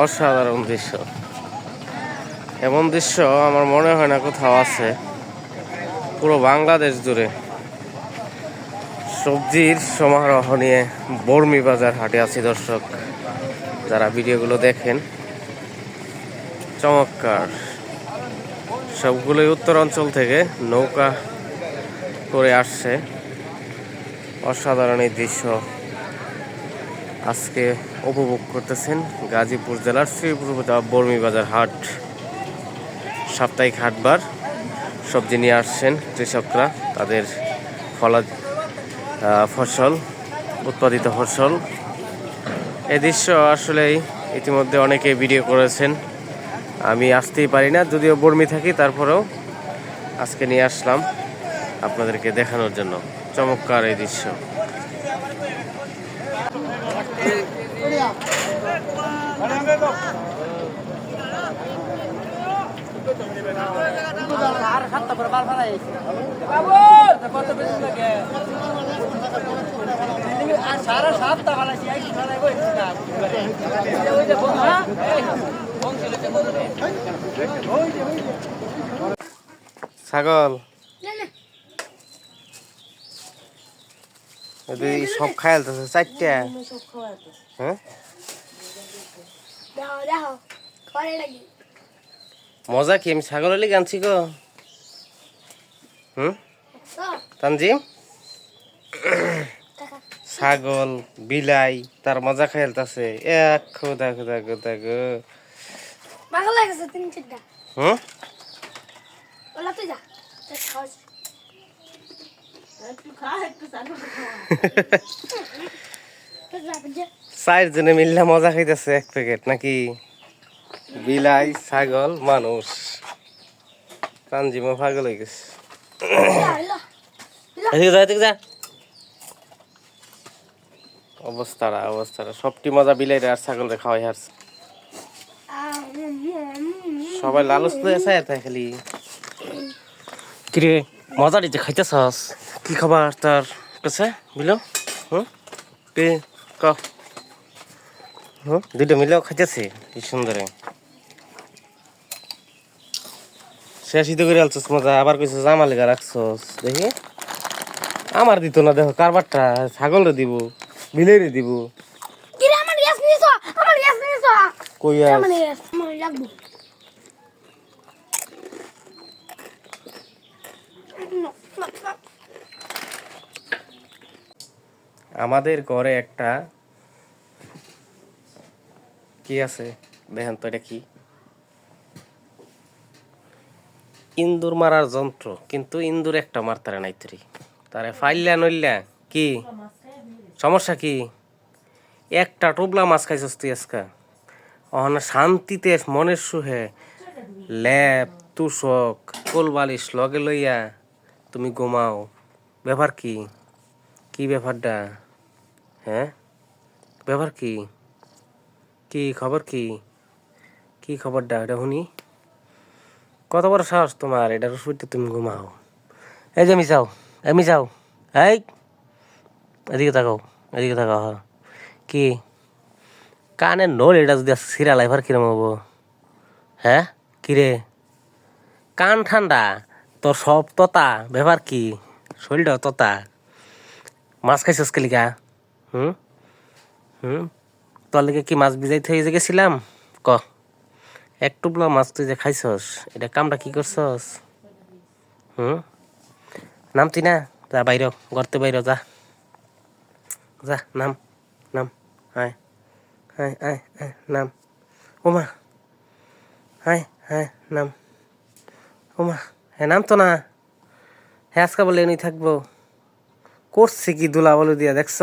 অসাধারণ দৃশ্য। এমন দৃশ্য আমার মনে হয় না কোথাও আছে পুরো বাংলাদেশ জুড়ে। সবজির সমারোহ নিয়ে বর্মি বাজার হাটে আছি দর্শক, যারা ভিডিওগুলো দেখেন। চমৎকার, সবগুলোই উত্তর অঞ্চল থেকে নৌকা করে আসছে। অসাধারণ এই দৃশ্য আজকে উপভোগ করতেছেন গাজীপুর জেলার শ্রীপুর বর্মি বাজার হাট। সাপ্তাহিক হাটবার সবজি নিয়ে আসছেন কৃষকরা, তাদের ফসল, উৎপাদিত ফসল। এই দৃশ্য আসলেই ইতিমধ্যে অনেকে ভিডিও করেছেন। আমি আসতেই পারি না, যদিও বর্মি থাকি, তারপরেও আজকে নিয়ে আসলাম আপনাদেরকে দেখানোর জন্য। চমৎকার এই দৃশ্য। ছাগল সব খায়ালতেছে চারটা। হ্যাঁ, মজা কি? আমি ছাগল হলে গানছি গো। তানজিম, ছাগল বিলাই তার মজা খেলতেছে। এক খোদা খোদা খোদা গো। চারজনে মিললে মজা খাইতেছে এক প্যাকেট নাকি? বিলাই, ছাগল, মানুষ। তানজিমও পাগল হয়ে গেছে। অবস্থাটা সবটি মজা বিলাই আর ছাগল রে খাওয়াই হারছে। সবাই লালচ লয়ে আছে তাই খালি। কিরে মজা দিতে খাইতেছস? কি খাবার তার কাছে বিলো? কে ক দুইটা মিলেও খাইতেছে কি সুন্দরে। শেষিত করে আলছস মজা, আবার কইছ জামা লেগা রাখছস। দেখি আমার দিত না, দেখো কারবারটা ছাগল রে দিব, বিলাই রে দিব। আমাদের ঘরে একটা কি আছে দেখেন তো, এটা কি? ইন্দুর মারার যন্ত্র, কিন্তু ইন্দুর একটা মারতারে নাই তরি তারে ফাইল্লা নইল্লা। কি সমস্যা? কি একটা টোবলা মাছ খাইছস তুই আজকা? অহনা শান্তিতে মনের সুহে ল্যাপ তুষক কোল বালিশ লগে লইয়া তুমি ঘুমাও। ব্যাপার কি? কি ব্যাপারটা? হ্যাঁ, ব্যাপার কি? কি খবর? কি কি খবরটা এটা শুনি? কত বড় সাহস তোমার, এটার শুইতে তুমি ঘুমাও? এই যে মিশাও, মিশাও, এই এদিকে তাকাও, এদিকে তাকাও। হ্যাঁ, কি কানের নোল এটা যদি সিরা লাইভার কিরম হবো? হ্যাঁ, কিরে কান ঠান্ডা তোর সব ততা। ব্যাপার কি? শরীরটাও ততা। মাছ খাইছস কেলিকা? হুম হুম তোর লেগে কি মাছ ভিজাইতে হয়ে গেছিলাম? ক এক টুকলা মাছ তুই যে খাইছস, এটা কামটা কি করছস? নামতি না? যা বাইর, গর্তে বাইর, যা যা, নাম নাম। হায় হায় হায় হায় নাম। ওমা হায় হায় নাম। ওমা হ্যাঁ নাম তো না। হ্যাঁ আজকা বলে এনে থাকবো। করছে কি দুলা বলে দিয়া দেখছ?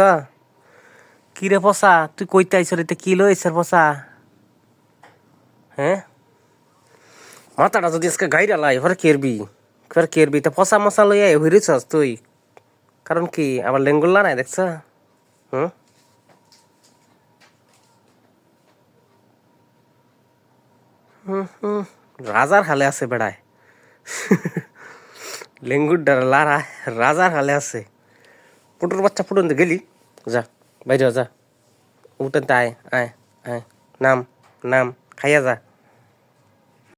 কি রে পচা, তুই কইতে আইস রে? কি লইছ পচা? হ্যাঁ, মাথাটা যদি আজকে গাইরা লাই এবার কেরবি, এবার কেরবি তা পচা মশা লইয়া হইরেছস তুই। কারণ কি আবার লেঙ্গুল্লা নাই দেখছ? হুম রাজার হালে আছে বেড়ায়। লেঙ্গুর ডার লারা রাজার হালে আছে। ফুটুর বাচ্চা ফুটুন গেলি যা বাইরে যা উঠেন তা আয় আয় আয় নাম নাম খাইয়া যা